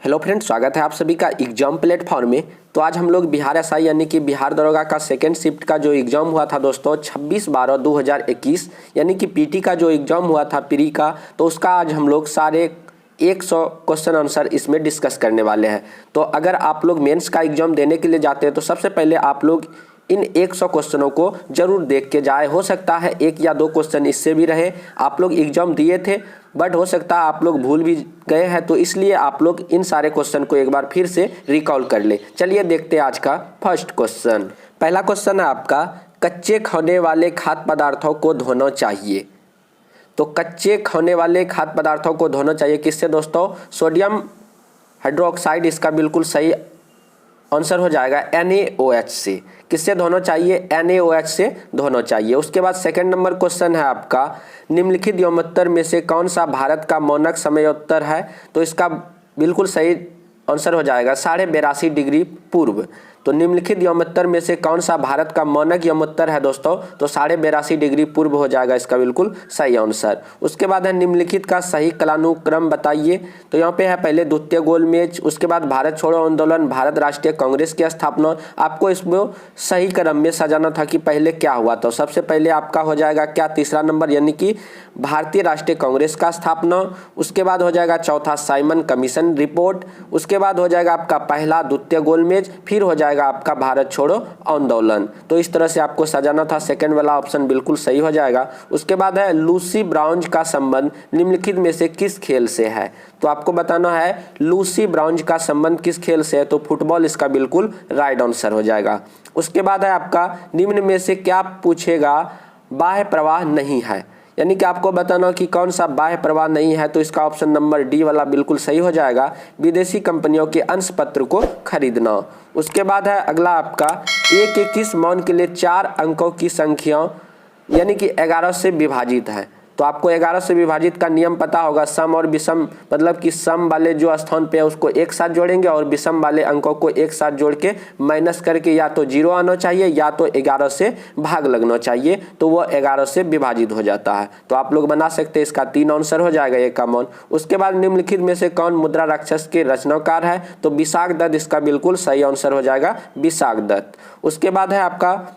Hello friends, स्वागत है आप सभी का एग्जाम प्लेटफॉर्म में। तो आज हम लोग बिहार एसआई यानी कि बिहार दरोगा का सेकेंड शिफ्ट का जो एग्ज़ाम हुआ था दोस्तों 26/12/2021 यानी कि पीटी का जो एग्ज़ाम हुआ था प्री का, तो उसका आज हम लोग सारे 100 क्वेश्चन आंसर इसमें डिस्कस करने वाले हैं। तो अगर आप लोग मेंस का एग्ज़ाम देने के लिए जाते हैं तो सबसे पहले आप लोग इन 100 क्वेश्चनों को जरूर देख के जाए। हो सकता है एक या दो क्वेश्चन इससे भी रहे, आप लोग एग्ज़ाम दिए थे बट हो सकता है आप लोग भूल भी गए हैं, तो इसलिए आप लोग इन सारे क्वेश्चन को एक बार फिर से रिकॉल कर ले। चलिए देखते हैं आज का फर्स्ट क्वेश्चन। पहला क्वेश्चन है आपका, कच्चे खाने वाले खाद्य पदार्थों को धोना चाहिए। तो कच्चे खाने वाले खाद्य पदार्थों को धोना चाहिए किससे दोस्तों? सोडियम हाइड्रोक्साइड इसका बिल्कुल सही आंसर हो जाएगा NaOH से। किससे धोना चाहिए? NaOH से धोना चाहिए। उसके बाद सेकंड नंबर क्वेश्चन है आपका, निम्नलिखित योमोत्तर में से कौन सा भारत का मानक समयोत्तर है? तो इसका बिल्कुल सही आंसर हो जाएगा 82.5 डिग्री पूर्व। तो निम्नलिखित योमोत्तर में से कौन सा भारत का मानक योमोत्तर है दोस्तों? तो 82.5 डिग्री पूर्व हो जाएगा इसका बिल्कुल सही आंसर। उसके बाद है निम्नलिखित का सही कालानुक्रम बताइए। तो यहाँ पे है पहले द्वितीय गोलमेज, उसके बाद भारत छोड़ो आंदोलन, भारत राष्ट्रीय कांग्रेस की स्थापना। आपको इसमें सही क्रम में सजाना था कि पहले क्या हुआ। तो सबसे पहले आपका हो जाएगा क्या? तीसरा नंबर यानी कि भारतीय राष्ट्रीय कांग्रेस का स्थापना। उसके बाद हो जाएगा चौथा साइमन कमीशन रिपोर्ट। उसके बाद हो जाएगा आपका पहला द्वितीय गोलमेज, फिर हो जाएगा आपका भारत छोड़ो आंदोलन। तो इस तरह से आपको सजाना था, सेकंड वाला ऑप्शन बिल्कुल सही हो जाएगा। उसके बाद है लूसी ब्राउन्ज का संबंध निम्नलिखित में से किस खेल से है? तो आपको बताना है लूसी ब्राउन्ज का संबंध किस खेल से है? तो फुटबॉल इसका बिल्कुल राइट आंसर हो जाएगा। उसके बाद है आपका निम्न में से क्या पूछेगा बाह्य प्रवाह नहीं है, यानी कि आपको बताना कि कौन सा बाह्य प्रवाह नहीं है। तो इसका ऑप्शन नंबर डी वाला बिल्कुल सही हो जाएगा, विदेशी कंपनियों के अंश पत्र को खरीदना। उसके बाद है अगला आपका, एक के किस मान के लिए 4 अंकों की संख्या यानी कि 11 से विभाजित है? तो आपको 11 से विभाजित का नियम पता होगा, सम और विषम, मतलब कि सम वाले जो स्थान पे है उसको एक साथ जोड़ेंगे और विषम वाले अंकों को एक साथ जोड़ के माइनस करके या तो 0 आना चाहिए या तो 11 से भाग लगना चाहिए, तो वो 11 से विभाजित हो जाता है। तो आप लोग बना सकते हैं, इसका 3 आंसर हो जाएगा एक का मान। उसके बाद निम्नलिखित में से कौन मुद्रा राक्षस के रचनाकार है? तो विशाख दत्त इसका बिल्कुल सही आंसर हो जाएगा, विशाख दत्त। उसके बाद है आपका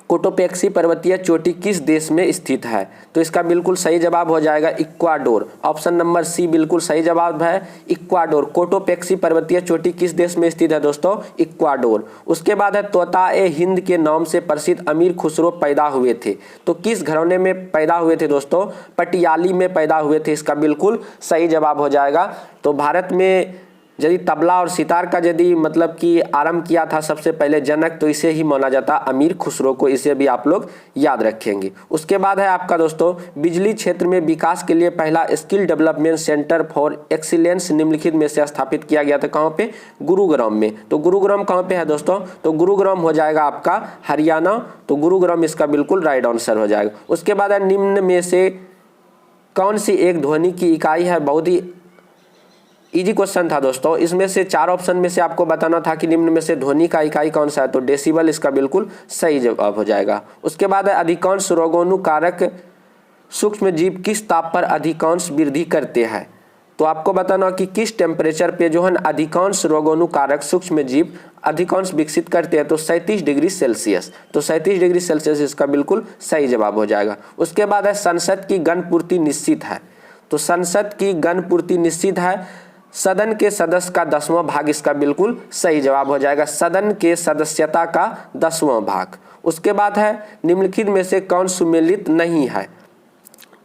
कोटोपेक्सी पर्वतीय चोटी किस देश में स्थित है? तो इसका बिल्कुल सही जवाब हो जाएगा इक्वाडोर। ऑप्शन नंबर सी बिल्कुल सही जवाब है, इक्वाडोर। कोटोपेक्सी पर्वतीय चोटी किस देश में स्थित है दोस्तों? इक्वाडोर। उसके बाद है तोता-ए हिंद के नाम से प्रसिद्ध अमीर खुसरो पैदा हुए थे। तो किस घराने में पैदा हुए थे दोस्तों? पटियाली में पैदा हुए थे, इसका बिल्कुल सही जवाब हो जाएगा। तो भारत में यदि तबला और सितार का यदि मतलब कि आरंभ किया था सबसे पहले जनक, तो इसे ही माना जाता अमीर खुसरो को, इसे भी आप लोग याद रखेंगे। उसके बाद है आपका दोस्तों, बिजली क्षेत्र में विकास के लिए पहला skill development centre for excellence निम्नलिखित में से स्थापित किया गया था कहाँ पे? गुरुग्राम में। तो गुरुग्राम कहाँ पे है दोस्तों? तो गुरुग्राम हो जाएगा आपका हरियाणा। तो गुरुग्राम इसका बिल्कुल राइट आंसर हो जाएगा। उसके बाद है निम्न में से कौन सी एक ध्वनि की इकाई है? बहुत ही इजी क्वेश्चन था दोस्तों। इसमें से 4 ऑप्शन में से आपको बताना था कि निम्न में से ध्वनि का इकाई कौन सा है? तो डेसिबल इसका बिल्कुल सही जवाब हो जाएगा। उसके बाद है अधिकांश रोगाणुकारक सूक्ष्म जीव किस ताप पर अधिकांश वृद्धि करते हैं? तो आपको बताना कि किस टेम्परेचर पे जो है अधिकांश रोगाणुकारक सूक्ष्म जीव अधिकांश विकसित करते हैं? तो 37 डिग्री सेल्सियस। तो 37 डिग्री सेल्सियस इसका बिल्कुल सही जवाब हो जाएगा। उसके बाद है संसद की गणपूर्ति निश्चित है। तो संसद की गणपूर्ति निश्चित है, सदन के सदस्य का 10वां भाग इसका बिल्कुल सही जवाब हो जाएगा, सदन के सदस्यता का 10वां भाग। उसके बाद है निम्नलिखित में से कौन सुमेलित नहीं है?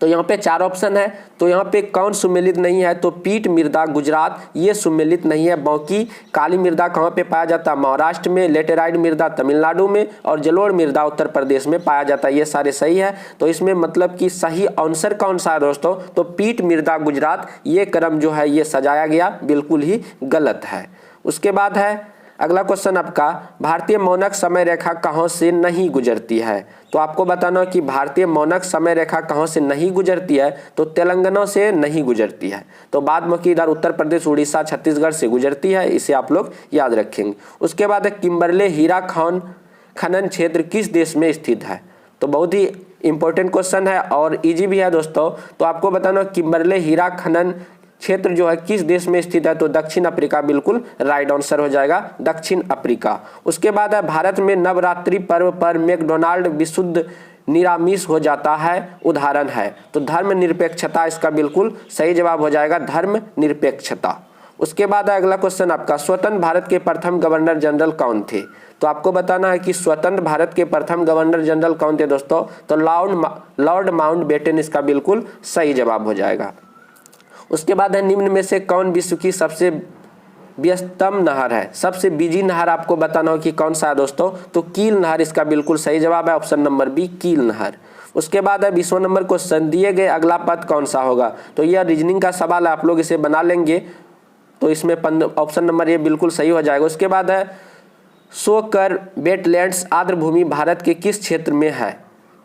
तो यहाँ पे 4 ऑप्शन है, तो यहाँ पे कौन सुमेलित नहीं है? तो पीठ मृदा गुजरात ये सुमेलित नहीं है। बाकी काली मृदा कहाँ पे पाया जाता है? महाराष्ट्र में, लेटेराइट मृदा तमिलनाडु में और जलोढ़ मृदा उत्तर प्रदेश में पाया जाता है। ये सारे सही है। तो इसमें मतलब कि सही आंसर कौन सा है दोस्तों? तो पीठ मृदा गुजरात, ये क्रम जो है ये सजाया गया बिल्कुल ही गलत है। उसके बाद है अगला क्वेश्चन आपका, भारतीय मानक समय रेखा कहाँ से नहीं गुजरती है? तो आपको बताना कि भारतीय मानक समय रेखा कहाँ से नहीं गुजरती है? तो तेलंगाना से नहीं गुजरती है। तो बाद में कि इधर उत्तर प्रदेश, उड़ीसा, छत्तीसगढ़ से गुजरती है, इसे आप लोग याद रखेंगे। उसके बाद है किम्बरले हीरा खनन क्षेत्र किस देश में स्थित है? तो बहुत ही इंपॉर्टेंट क्वेश्चन है और इजी भी है दोस्तों। तो आपको बताना किम्बरले हीरा खनन क्षेत्र जो है किस देश में स्थित है, तो दक्षिण अफ्रीका बिल्कुल राइट आंसर हो जाएगा, दक्षिण अफ्रीका। उसके बाद है भारत में नवरात्रि पर्व पर मैकडोनाल्ड विशुद्ध निरामिष हो जाता है, उदाहरण है, तो धर्मनिरपेक्षता इसका बिल्कुल सही जवाब हो जाएगा, धर्मनिरपेक्षता। उसके बाद अगला क्वेश्चन आपका, स्वतंत्र भारत के प्रथम गवर्नर जनरल कौन थे, तो आपको बताना है कि स्वतंत्र भारत के प्रथम गवर्नर जनरल कौन थे दोस्तों, तो लॉर्ड माउंटबेटन इसका बिल्कुल सही जवाब हो जाएगा। उसके बाद है निम्न में से कौन विश्व की सबसे व्यस्तम नहर है, सबसे बिजी नहर आपको बताना हो कि कौन सा है दोस्तों, तो कील नहर इसका बिल्कुल सही जवाब है, ऑप्शन नंबर बी कील नहर। उसके बाद है 20वां नंबर क्वेश्चन, दिए गए अगला पद कौन सा होगा, तो यह रीजनिंग का सवाल है, आप लोग इसे बना लेंगे, तो इसमें ऑप्शन नंबर ये बिल्कुल सही हो जाएगा। उसके बाद है सोकर वेटलैंड्स आर्द्र भूमि भारत के किस क्षेत्र में है,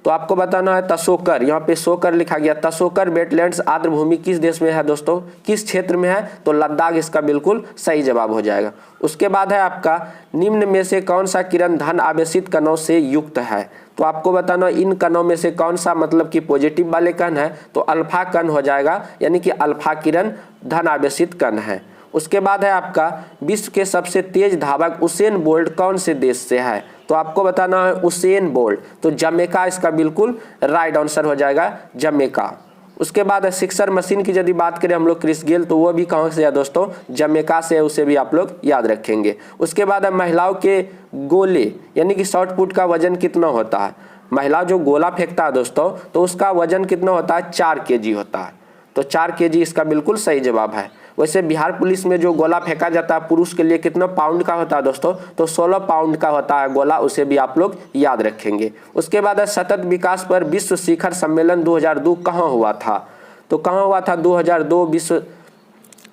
तो आपको बताना है तसोकर, यहाँ पे सोकर लिखा गया, तसोकर वेटलैंड्स आर्द्र भूमि किस देश में है दोस्तों, किस क्षेत्र में है, तो लद्दाख इसका बिल्कुल सही जवाब हो जाएगा। उसके बाद है आपका निम्न में से कौन सा किरण धन आवेशित कणों से युक्त है, तो आपको बताना इन कणों में से कौन सा मतलब कि पॉजिटिव वाले कण है, तो अल्फा कण हो जाएगा, यानी कि अल्फा किरण धन आवेशित कण है। उसके बाद है आपका विश्व के सबसे तेज धावक उसेन बोल्ट कौन से देश से है, तो आपको बताना है उसेन बोल्ट, तो जमैका इसका बिल्कुल राइट आंसर हो जाएगा, जमैका। उसके बाद है सिक्सर मशीन की यदि बात करें हम लोग क्रिस गेल, तो वो भी कहाँ से है दोस्तों, जमैका से है, उसे भी आप लोग याद रखेंगे। उसके बाद है महिलाओं के गोले यानी कि शॉट पुट का वजन कितना होता है, महिला जो गोला फेंकता है दोस्तों, तो उसका वजन कितना होता है, 4 kg होता है, तो 4 kg इसका बिल्कुल सही जवाब है। वैसे बिहार पुलिस में जो गोला फेंका जाता है पुरुष के लिए कितना पाउंड का होता है दोस्तों, तो 16 पाउंड का होता है गोला, उसे भी आप लोग याद रखेंगे। उसके बाद है सतत विकास पर विश्व शिखर सम्मेलन 2002 कहाँ हुआ था, तो कहाँ हुआ था 2002 विश्व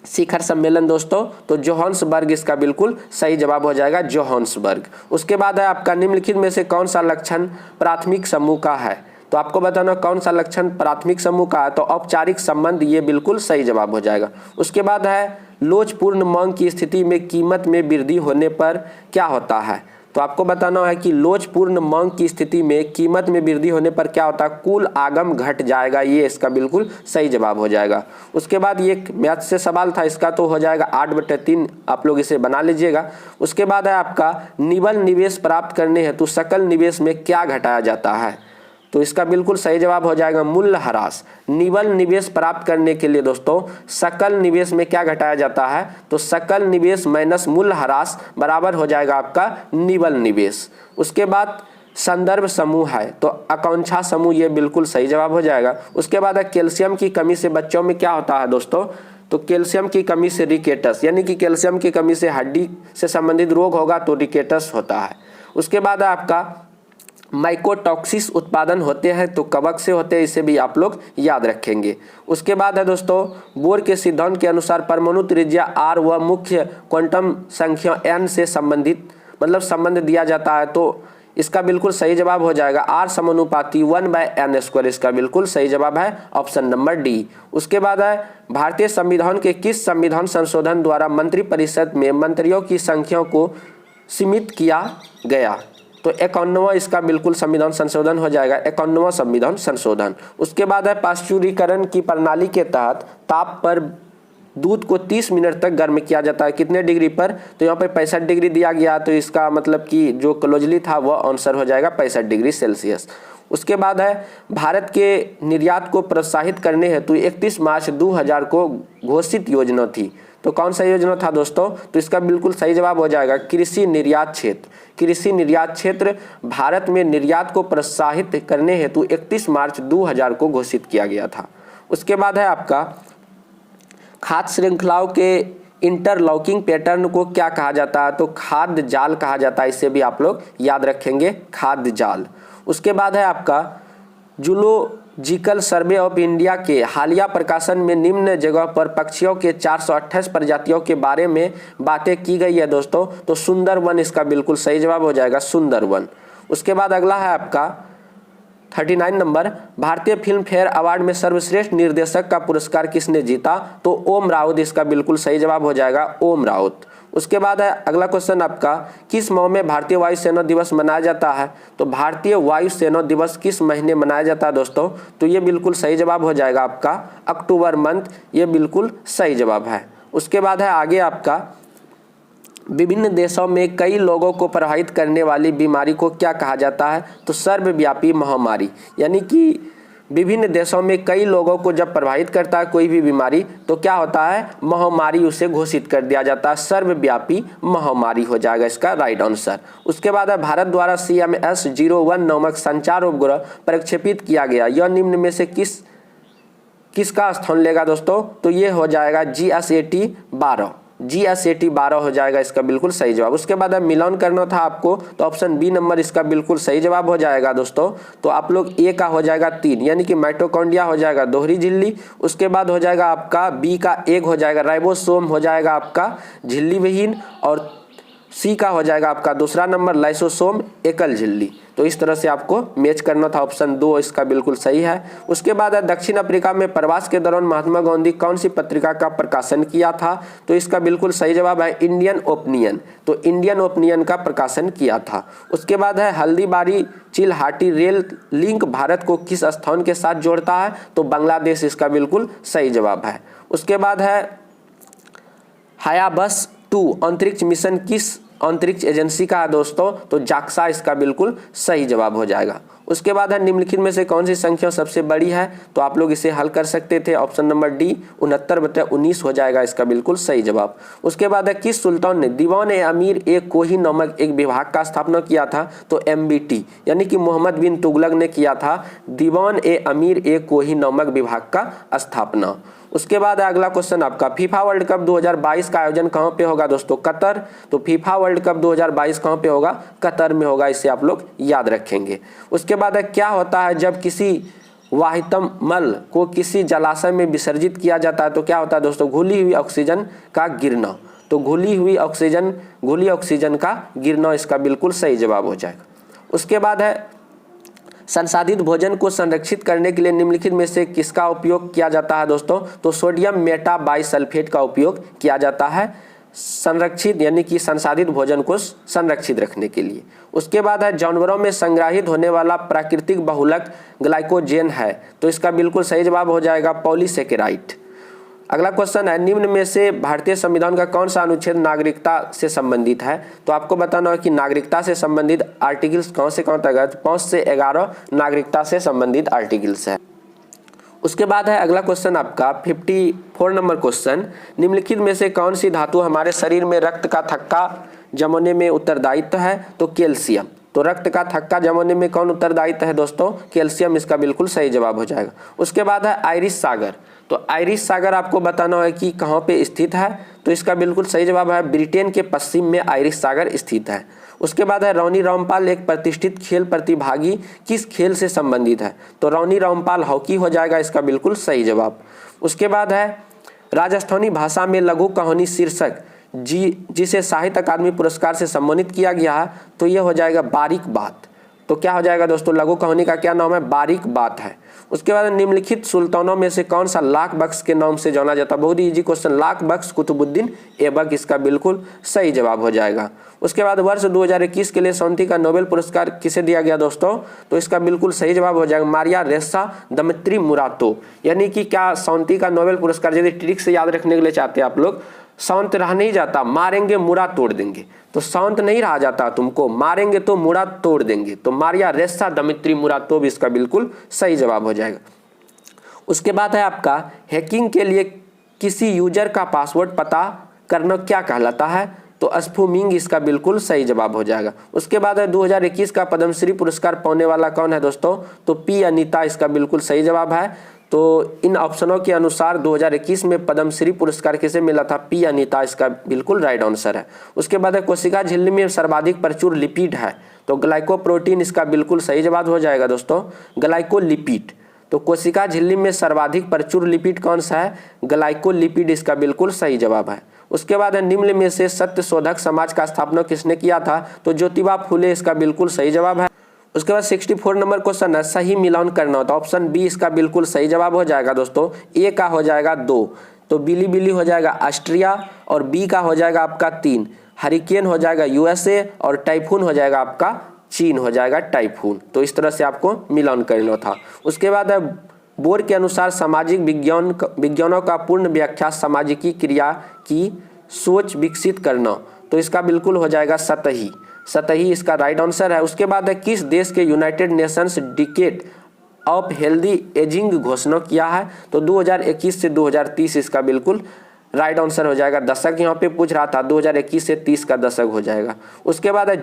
शिखर सम्मेलन दोस्तों, तो जोहान्सबर्ग इसका बिल्कुल सही जवाब हो जाएगा, जोहान्सबर्ग। उसके बाद है आपका निम्नलिखित में से कौन सा लक्षण प्राथमिक समूह का है, तो आपको बताना कौन सा लक्षण प्राथमिक समूह का है, तो औपचारिक संबंध, ये बिल्कुल सही जवाब हो जाएगा। उसके बाद है लोचपूर्ण मांग की स्थिति में कीमत में वृद्धि होने पर क्या होता है, तो आपको बताना है कि लोचपूर्ण मांग की स्थिति में कीमत में वृद्धि होने पर क्या होता है, कुल आगम घट जाएगा, ये इसका बिल्कुल सही जवाब हो जाएगा। उसके बाद ये मैथ से सवाल था, इसका तो हो जाएगा 8/3, आप लोग इसे बना लीजिएगा। उसके बाद है आपका निवल निवेश प्राप्त करने हेतु सकल निवेश में क्या घटाया जाता है, तो इसका बिल्कुल सही जवाब हो जाएगा मूल्य ह्रास। निवल निवेश प्राप्त करने के लिए दोस्तों सकल निवेश में क्या घटाया जाता है, तो सकल निवेश माइनस मूल्य ह्रास बराबर हो जाएगा आपका निवल निवेश। उसके बाद संदर्भ समूह है, तो आकांक्षा समूह, ये बिल्कुल सही जवाब हो जाएगा। उसके बाद कैल्शियम की कमी से बच्चों में क्या होता है दोस्तों, तो कैल्शियम की कमी से रिकेटस, यानी कि कैल्शियम की कमी से हड्डी से संबंधित रोग होगा तो रिकेटस होता है। उसके बाद आपका माइकोटॉक्सिस उत्पादन होते हैं तो कवक से होते हैं, इसे भी आप लोग याद रखेंगे। उसके बाद है दोस्तों बोर के सिद्धांत के अनुसार परमाणु त्रिज्या r व मुख्य क्वांटम संख्या n से संबंधित मतलब संबंध दिया जाता है, तो इसका बिल्कुल सही जवाब हो जाएगा r समानुपाती 1/n², इसका बिल्कुल सही जवाब है ऑप्शन नंबर डी। उसके बाद है भारतीय संविधान के किस संविधान संशोधन द्वारा मंत्रिपरिषद में मंत्रियों की संख्या को सीमित किया गया, तो 51वां इसका बिल्कुल संविधान संशोधन हो जाएगा, 51वां संविधान संशोधन। उसके बाद है पाश्चुरीकरण की प्रणाली के तहत ताप पर दूध को 30 मिनट तक गर्म किया जाता है, कितने डिग्री पर, तो यहाँ पे 65 डिग्री दिया गया, तो इसका मतलब कि जो क्लोजली था वो आंसर हो जाएगा 65 डिग्री सेल्सियस। उसके बाद है भारत के निर्यात को प्रोत्साहित करने हेतु 31 मार्च 2000 को घोषित योजना थी, तो कौन सा योजना था दोस्तों, तो इसका बिल्कुल सही जवाब हो जाएगा कृषि निर्यात क्षेत्र। कृषि निर्यात क्षेत्र भारत में निर्यात को प्रोत्साहित करने हेतु 31 मार्च 2000 को घोषित किया गया था। उसके बाद है आपका खाद्य श्रृंखलाओं के इंटरलॉकिंग पैटर्न को क्या कहा जाता है, तो खाद्य जाल कहा जाता है, इसे भी आप लोग याद रखेंगे, खाद्य जाल। उसके बाद है आपका जूलॉजिकल सर्वे ऑफ इंडिया के हालिया प्रकाशन में निम्न जगह पर पक्षियों के 428 प्रजातियों के बारे में बातें की गई है दोस्तों, तो सुंदरवन इसका बिल्कुल सही जवाब हो जाएगा, सुंदरवन। उसके बाद अगला है आपका 39 नंबर, भारतीय फिल्म फेयर अवार्ड में सर्वश्रेष्ठ निर्देशक का पुरस्कार किसने जीता? तो ओम राउत इसका बिल्कुल सही जवाब हो जाएगा, ओम राउत। उसके बाद है अगला क्वेश्चन आपका, किस माह में भारतीय वायुसेना दिवस मनाया जाता है? तो भारतीय वायुसेना दिवस किस महीने मनाया जाता है दोस्तों? तो ये बिल्कुल सही जवाब हो जाएगा आपका अक्टूबर मंथ, ये बिल्कुल सही जवाब है। उसके बाद है आगे आपका, विभिन्न देशों में कई लोगों को प्रभावित करने वाली बीमारी को क्या कहा जाता है? तो सर्वव्यापी महामारी, यानी कि विभिन्न देशों में कई लोगों को जब प्रभावित करता है कोई भी बीमारी तो क्या होता है? महामारी उसे घोषित कर दिया जाता है, सर्वव्यापी महामारी हो जाएगा इसका राइट आंसर। उसके बाद है भारत द्वारा CMS-01 नामक संचार उपग्रह प्रक्षेपित किया गया, यह निम्न में से किसका स्थान लेगा दोस्तों? तो ये हो जाएगा GSAT-12, GSAT-12 हो जाएगा इसका बिल्कुल सही जवाब। उसके बाद अब मिलान करना था आपको तो ऑप्शन बी नंबर इसका बिल्कुल सही जवाब हो जाएगा दोस्तों। तो आप लोग ए का हो जाएगा 3, यानी कि माइटोकॉन्ड्रिया हो जाएगा दोहरी झिल्ली। उसके बाद हो जाएगा आपका बी का 1 हो जाएगा राइबोसोम हो जाएगा आपका झिल्ली विहीन, और सी का हो जाएगा आपका दूसरा नंबर लाइसोसोम एकल झिल्ली। तो इस तरह से आपको मैच करना था, ऑप्शन 2 इसका बिल्कुल सही है। उसके बाद दक्षिण अफ्रीका में प्रवास के दौरान महात्मा गांधी कौन सी पत्रिका का प्रकाशन किया था? तो इसका बिल्कुल सही जवाब है इंडियन ओपिनियन, तो इंडियन ओपिनियन का प्रकाशन किया था। उसके बाद है हल्दीबारी चिल्हाटी रेल लिंक भारत को किस स्थान के साथ जोड़ता है? तो बांग्लादेश इसका बिल्कुल सही जवाब है। उसके बाद है हायाबस 2 अंतरिक्ष मिशन किस अंतरिक्ष एजेंसी का है दोस्तों? तो जाक्सा इसका बिल्कुल सही जवाब हो जाएगा। उसके बाद है निम्नलिखित में से कौन सी संख्या सबसे बड़ी है? तो आप लोग इसे हल कर सकते थे, ऑप्शन नंबर डी 69/19 हो जाएगा इसका बिल्कुल सही जवाब। उसके बाद है किस सुल्तान ने दीवान-ए-अमीर-ए-कोही नामक एक विभाग का स्थापना किया था? तो MBT, यानी कि मोहम्मद बिन तुगलक ने किया था दीवान-ए-अमीर-ए-कोही नामक विभाग का स्थापना। उसके बाद अगला क्वेश्चन आपका, फीफा वर्ल्ड कप 2022 का आयोजन कहां पे होगा दोस्तों? कतर। तो फीफा वर्ल्ड कप 2022 कहां पे होगा? कतर में होगा, इसे आप लोग याद रखेंगे। उसके बाद क्या होता है जब किसी वाहितम मल को किसी जलाशय में विसर्जित किया जाता है? तो क्या होता है दोस्तों? घुली हुई ऑक्सीजन का गिरना। तो घुली ऑक्सीजन का गिरना इसका बिल्कुल सही जवाब हो जाएगा। उसके बाद है संसाधित भोजन को संरक्षित करने के लिए निम्नलिखित में से किसका उपयोग किया जाता है दोस्तों? तो सोडियम मेटाबाइसल्फेट का उपयोग किया जाता है संरक्षित, यानी कि संसाधित भोजन को संरक्षित रखने के लिए। उसके बाद है जानवरों में संग्रहित होने वाला प्राकृतिक बहुलक ग्लाइकोजेन है, तो इसका बिल्कुल सही जवाब हो जाएगा पॉलीसेकेराइड। अगला क्वेश्चन है निम्न में से भारतीय संविधान का कौन सा अनुच्छेद नागरिकता से संबंधित है? तो आपको बताना है कि नागरिकता से संबंधित आर्टिकल्स कौन से कौन तक? 5 से 11 नागरिकता से संबंधित आर्टिकल्स है। उसके बाद है अगला क्वेश्चन आपका 54 नंबर क्वेश्चन, निम्नलिखित में से कौन सी धातु हमारे शरीर में रक्त का थक्का जमाने में उत्तरदायित्व है? तो कैल्शियम। तो रक्त का थक्का जमाने में कौन उत्तरदायित्व है दोस्तों? कैल्शियम इसका बिल्कुल सही जवाब हो जाएगा। उसके बाद है आयरिश सागर। तो आयरिश सागर आपको बताना है कि कहाँ पे स्थित है? तो इसका बिल्कुल सही जवाब है ब्रिटेन के पश्चिम में आयरिश सागर स्थित है। उसके बाद है रॉनी रामपाल एक प्रतिष्ठित खेल प्रतिभागी किस खेल से संबंधित है? तो रॉनी रामपाल हॉकी हो जाएगा इसका बिल्कुल सही जवाब। उसके बाद है राजस्थानी भाषा में लघु कहानी शीर्षक जिसे साहित्य अकादमी पुरस्कार से सम्मानित किया गया है, तो यह हो जाएगा बारीक बात। तो क्या हो जाएगा दोस्तों? लघु कहानी का क्या नाम है? बारीक बात है। उसके बाद निम्नलिखित सुल्तानों में से कौन सा लाख बख्श के नाम से जाना जाता है? बहुत ही इजी क्वेश्चन, लाख बख्श कुतुबुद्दीन ऐबक इसका बिल्कुल सही जवाब हो जाएगा। उसके बाद वर्ष 2021 के लिए शांति का नोबेल पुरस्कार किसे दिया गया दोस्तों? तो इसका बिल्कुल सही जवाब हो जाएगा मारिया रेसा दमित्री मुराटोव। यानी कि क्या शांति का नोबेल पुरस्कार, यदि ट्रिक से याद रखने के लिए चाहते हैं आप लोग, शांत रहा नहीं जाता, मारेंगे मुड़ा तोड़ देंगे। तो शांत नहीं रहा जाता, तुमको मारेंगे तो मुड़ा तोड़ देंगे। तो मारिया रेसा दमित्री मुराटोव इसका बिल्कुल सही जवाब हो जाएगा। उसके बाद है आपका हैकिंग के लिए किसी यूजर का पासवर्ड पता करना क्या कहलाता है? तो स्पूमिंग इसका बिल्कुल सही जवाब हो जाएगा। उसके बाद है 2021 का पद्मश्री पुरस्कार पाने वाला कौन है दोस्तों? तो पी अनीता इसका बिल्कुल सही जवाब है। तो इन ऑप्शनों के अनुसार 2021 में पद्मश्री पुरस्कार किसे मिला था? पी अनीता इसका बिल्कुल राइट आंसर है। उसके बाद है कोशिका झिल्ली में सर्वाधिक प्रचुर लिपिड है, तो ग्लाइकोप्रोटीन इसका बिल्कुल सही जवाब हो जाएगा दोस्तों, ग्लाइकोलिपिड। तो कोशिका झिल्ली में सर्वाधिक प्रचुर लिपिड कौन सा है? ग्लाइकोलिपिड इसका बिल्कुल सही जवाब है। उसके बाद है निम्न में से सत्य शोधक समाज का स्थापना किसने किया था? तो ज्योतिबा फुले इसका बिल्कुल सही जवाब है। उसके बाद 64 नंबर क्वेश्चन है सही मिलान करना हो, तो ऑप्शन बी इसका बिल्कुल सही जवाब हो जाएगा दोस्तों। ए का हो जाएगा 2, तो बिली हो जाएगा ऑस्ट्रिया, और बी का हो जाएगा आपका 3, हरिकेन हो जाएगा यूएसए, और टाइफून हो जाएगा आपका चीन हो जाएगा टाइफून। तो इस तरह से आपको मिलान करना था। उसके बाद है बोर के अनुसार सामाजिक विज्ञानों का पूर्ण व्याख्या सामाजिकी क्रिया की सोच विकसित करना, तो इसका बिल्कुल हो जाएगा सतही इसका राइट आंसर है। उसके बाद है किस देश के United Nations decade of healthy ageing घोषणा किया है, तो 2021 से 2030 इसका बिल्कुल राइट आंसर हो जाएगा। दशक यहाँ पे पूछ रहा था, 2021 से 30 का दशक हो जाएगा। उसके बाद है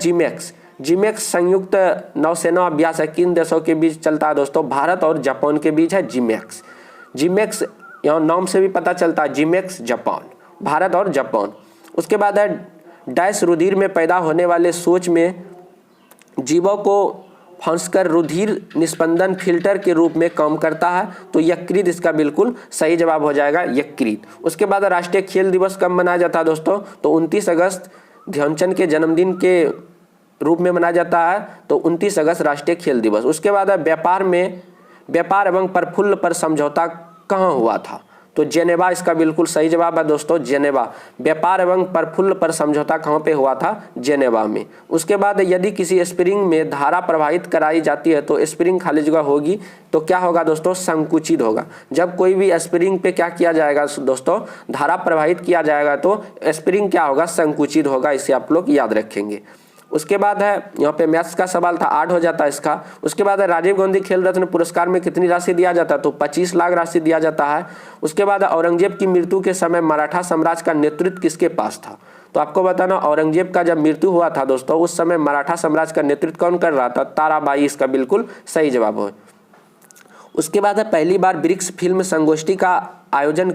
जिमेक्स संयुक्त नौसेना अभ्यास है, किन देशों के बीच चलता है दोस्तों, भारत और जापान के बीच है जिमेक्स यहाँ नाम से भी पता चलता है, जिमेक्स जापान, भारत और जापान। उसके बाद है डैश रुधिर में पैदा होने वाले सोच में जीवों को फंसकर रुधिर निस्पंदन फिल्टर के रूप में काम करता है, तो यकृत इसका बिल्कुल सही जवाब हो जाएगा यकृत। उसके बाद राष्ट्रीय खेल दिवस कब मनाया जाता है दोस्तों, तो 29 अगस्त ध्यानचंद के जन्मदिन के रूप में मनाया जाता है, तो 29 अगस्त राष्ट्रीय खेल दिवस। उसके बाद व्यापार एवं प्रफुल्ल पर समझौता कहाँ हुआ था, तो जेनेवा इसका बिल्कुल सही जवाब है दोस्तों, जेनेवा। व्यापार एवं प्रफुल्ल पर समझौता कहाँ पे हुआ था, जेनेवा में। उसके बाद यदि किसी स्प्रिंग में धारा प्रवाहित कराई जाती है तो स्प्रिंग खाली जगह होगी, तो क्या होगा दोस्तों, संकुचित होगा। जब कोई भी स्प्रिंग पे क्या किया जाएगा दोस्तों, धारा प्रवाहित किया जाएगा, तो स्प्रिंग क्या होगा, संकुचित होगा। इसे आप लोग याद रखेंगे। उसके बाद है यहाँ पे मैथ्स का सवाल था, 8 हो जाता है इसका। उसके बाद है राजीव गांधी खेल रत्न पुरस्कार में कितनी राशि दिया जाता है, तो 25 लाख राशि दिया जाता है। उसके बाद औरंगजेब की मृत्यु के समय मराठा साम्राज्य का नेतृत्व किसके पास था, तो आपको बताना औरंगजेब का जब मृत्यु हुआ था दोस्तों, उस समय मराठा साम्राज्य का नेतृत्व कौन कर रहा था, ताराबाई इसका बिल्कुल सही जवाब हो। उसके बाद है पहली बार ब्रिक्स फिल्म संगोष्ठी का आयोजन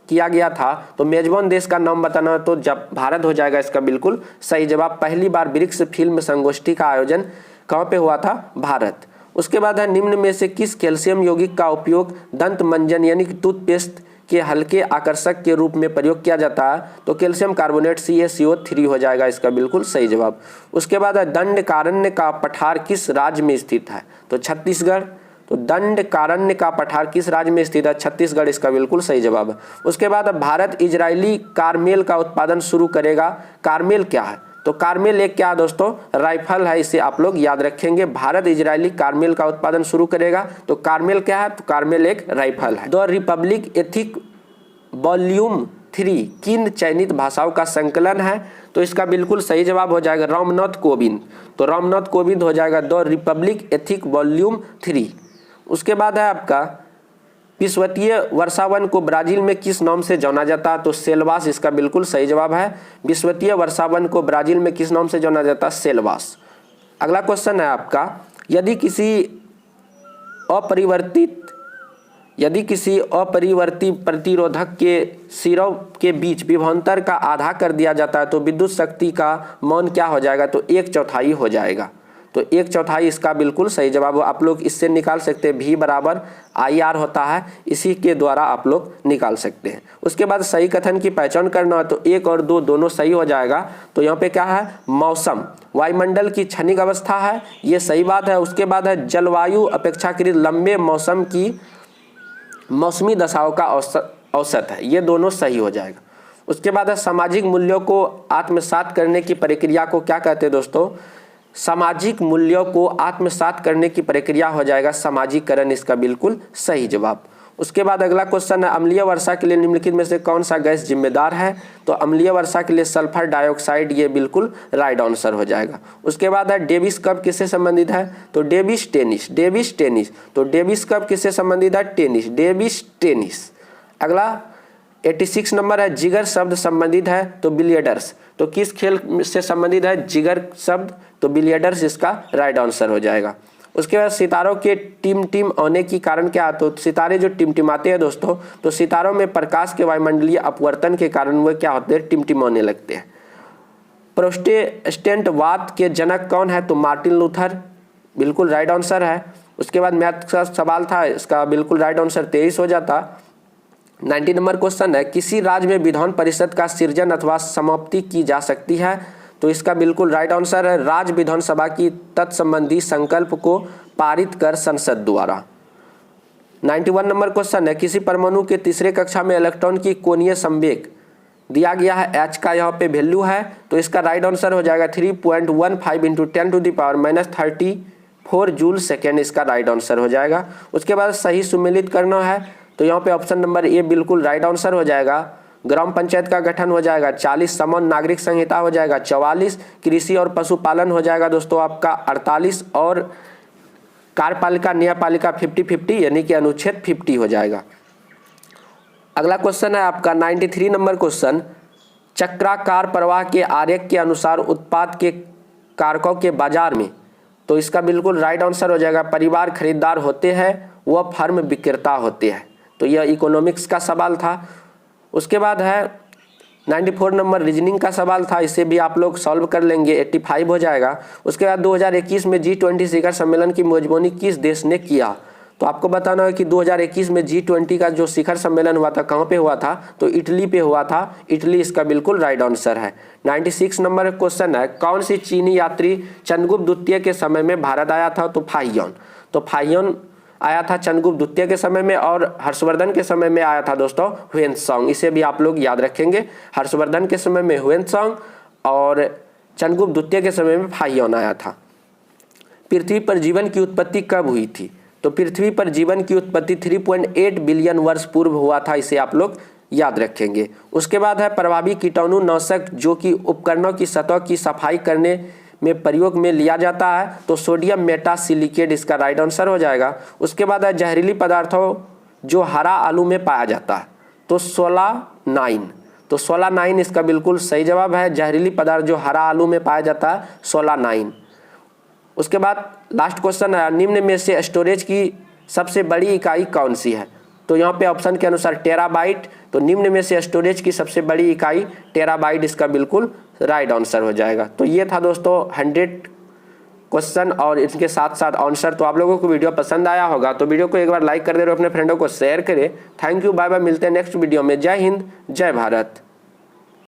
किया गया था, तो मेजबान देश का नाम बताना, तो जब भारत हो जाएगा इसका बिल्कुल सही जवाब। पहली बार ब्रिक्स फिल्म संगोष्ठी का आयोजन कहाँ पे हुआ था, भारत। उसके बाद है निम्न में से किस कैल्शियम यौगिक का उपयोग दंत मंजन यानी कि टूथपेस्ट के हल्के आकर्षक के रूप में प्रयोग किया जाता है, तो कैल्शियम कार्बोनेट CaCO3 हो जाएगा इसका बिल्कुल सही जवाब। उसके बाद है दंडकारण्य का पठार किस राज्य में स्थित है, तो छत्तीसगढ़। तो दंडकारण्य का पठार किस राज्य में स्थित है, छत्तीसगढ़ इसका बिल्कुल सही जवाब है। उसके बाद भारत इजरायली कारमेल का उत्पादन शुरू करेगा। कारमेल क्या है, तो कारमेल एक क्या है दोस्तों, राइफल है, इसे आप लोग याद रखेंगे। भारत इजरायली कारमेल का उत्पादन शुरू करेगा, तो कारमेल क्या है, तो कारमेल एक राइफल है। द रिपब्लिक एथिक वॉल्यूम 3 किन चयनित भाषाओं का संकलन है, तो इसका बिल्कुल सही जवाब हो जाएगा रामनाथ कोविंद। तो रामनाथ कोविंद हो जाएगा द रिपब्लिक एथिक वॉल्यूम 3। उसके बाद है आपका विश्ववीय वर्षावन को ब्राजील में किस नाम से जाना जाता है, तो सेल्वास इसका बिल्कुल सही जवाब है। विश्ववीय वर्षावन को ब्राजील में किस नाम से जाना जाता है, सेल्वास। अगला क्वेश्चन है आपका यदि किसी अपरिवर्ती प्रतिरोधक के सिरों के बीच विभवांतर का आधा कर दिया जाता है, तो विद्युत शक्ति का मान क्या हो जाएगा, तो 1/4 हो जाएगा। तो 1/4 इसका बिल्कुल सही जवाब हो। आप लोग इससे निकाल सकते हैं, V बराबर IR होता है, इसी के द्वारा आप लोग निकाल सकते हैं। उसके बाद सही कथन की पहचान करना है, तो 1 और 2 दोनों सही हो जाएगा। तो यहाँ पे क्या है, मौसम वायुमंडल की क्षणिक अवस्था है, ये सही बात है। उसके बाद है जलवायु अपेक्षाकृत लंबे मौसम की मौसमी दशाओं का औसत है, ये दोनों सही हो जाएगा। उसके बाद है सामाजिक मूल्यों को आत्मसात करने की प्रक्रिया को क्या कहते हैं दोस्तों, सामाजिक मूल्यों को आत्मसात करने की प्रक्रिया हो जाएगा समाजीकरण, इसका बिल्कुल सही जवाब। उसके बाद अगला क्वेश्चन है अम्लीय वर्षा के लिए निम्नलिखित में से कौन सा गैस जिम्मेदार है, तो अम्लीय वर्षा के लिए सल्फर डाइऑक्साइड, ये बिल्कुल राइट आंसर हो जाएगा। उसके बाद है डेविस कप किससे संबंधित है, तो डेविस टेनिस। तो डेविस कप किससे संबंधित है, टेनिस। अगला 86 नंबर है जिगर शब्द संबंधित है, तो बिलियर्ड्स। तो किस खेल से संबंधित है जिगर शब्द, तो बिलियर्ड्स इसका राइट आंसर हो जाएगा। उसके बाद सितारों के टिम आने की कारण क्या, तो सितारे जो टिमटिमाते हैं दोस्तों, तो सितारों में प्रकाश के वायुमंडलीय अपवर्तन के कारण वो क्या होते हैं, टिमटिमाने लगते हैं। प्रोटेस्टेंटवाद के जनक कौन है, तो मार्टिन लूथर, बिल्कुल राइट आंसर है। उसके बाद मैथ का सवाल था, इसका बिल्कुल राइट आंसर 23 हो जाता। 90 नंबर क्वेश्चन है किसी राज्य में विधान परिषद का सृजन अथवा समाप्ति की जा सकती है, तो इसका बिल्कुल राइट आंसर है राज्य विधानसभा की तत्संबंधी संकल्प को पारित कर संसद द्वारा। 91 नंबर क्वेश्चन है, किसी परमाणु के तीसरे कक्षा में इलेक्ट्रॉन की कोणीय संवेग दिया गया है, एच का यहाँ पे वैल्यू है, तो इसका राइट आंसर हो जाएगा 3.15 इंटू 10⁻⁻34 जूल सेकेंड, इसका राइट आंसर हो जाएगा। उसके बाद सही सुमेलित करना है, तो यहाँ पे ऑप्शन नंबर ए बिल्कुल राइट आंसर हो जाएगा। ग्राम पंचायत का गठन हो जाएगा 40, समान नागरिक संहिता हो जाएगा 44, कृषि और पशुपालन हो जाएगा दोस्तों आपका 48 और कार्यपालिका न्यायपालिका 50-50 यानी कि अनुच्छेद 50 हो जाएगा। अगला क्वेश्चन है आपका 93 नंबर क्वेश्चन, चक्राकार प्रवाह के आरेख के अनुसार उत्पाद के कारकों के बाजार में, तो इसका बिल्कुल राइट आंसर हो जाएगा परिवार खरीदार होते हैं वह फर्म विक्रेता होते हैं। तो यह इकोनॉमिक्स का सवाल था। उसके बाद है 94 नंबर रीजनिंग का सवाल था, इसे भी आप लोग सॉल्व कर लेंगे, 85 हो जाएगा। उसके बाद 2021 में G20 शिखर सम्मेलन की मेजबानी किस देश ने किया, तो आपको बताना है कि 2021 में G20 का जो शिखर सम्मेलन हुआ था कहाँ पे हुआ था, तो इटली पे हुआ था, इटली इसका बिल्कुल राइट आंसर है। 96 नंबर क्वेश्चन है, कौन सी चीनी यात्री चंद्रगुप्त द्वितीय के समय में भारत आया था, तो फाहियान। तो फाहियान आया था चंद्रगुप्त द्वितीय के समय में, और हर्षवर्धन के समय में आया था दोस्तों ह्वेनसांग, इसे भी आप लोग याद रखेंगे। हर्षवर्धन के समय में ह्वेनसांग और चंद्रगुप्त द्वितीय के समय में फाहियान आया था। पृथ्वी पर जीवन की उत्पत्ति कब हुई थी, तो पृथ्वी पर जीवन की उत्पत्ति 3.8 बिलियन वर्ष पूर्व हुआ था, इसे आप लोग याद रखेंगे। उसके बाद है प्रभावी कीटाणु नाशक जो कि उपकरणों की सतह की सफाई करने में प्रयोग में लिया जाता है, तो सोडियम मेटासिलिकेट इसका राइट आंसर हो जाएगा। उसके बाद है जहरीली पदार्थों जो हरा आलू में पाया जाता है, तो सोलानाइन, तो सोलानाइन इसका बिल्कुल सही जवाब है। जहरीली पदार्थ जो हरा आलू में पाया जाता है सोलानाइन। उसके बाद लास्ट क्वेश्चन है, निम्न में से स्टोरेज की सबसे बड़ी इकाई कौन सी है, तो यहाँ पे ऑप्शन के अनुसार टेराबाइट, तो निम्न में से स्टोरेज की सबसे बड़ी इकाई टेराबाइट इसका बिल्कुल राइट आंसर हो जाएगा। तो ये था दोस्तों 100 क्वेश्चन और इसके साथ साथ आंसर। तो आप लोगों को वीडियो पसंद आया होगा तो वीडियो को एक बार लाइक कर दे रहे हो, अपने फ्रेंडों को शेयर करें। थैंक यू, बाय बाय, मिलते हैं नेक्स्ट वीडियो में। जय हिंद, जय भारत।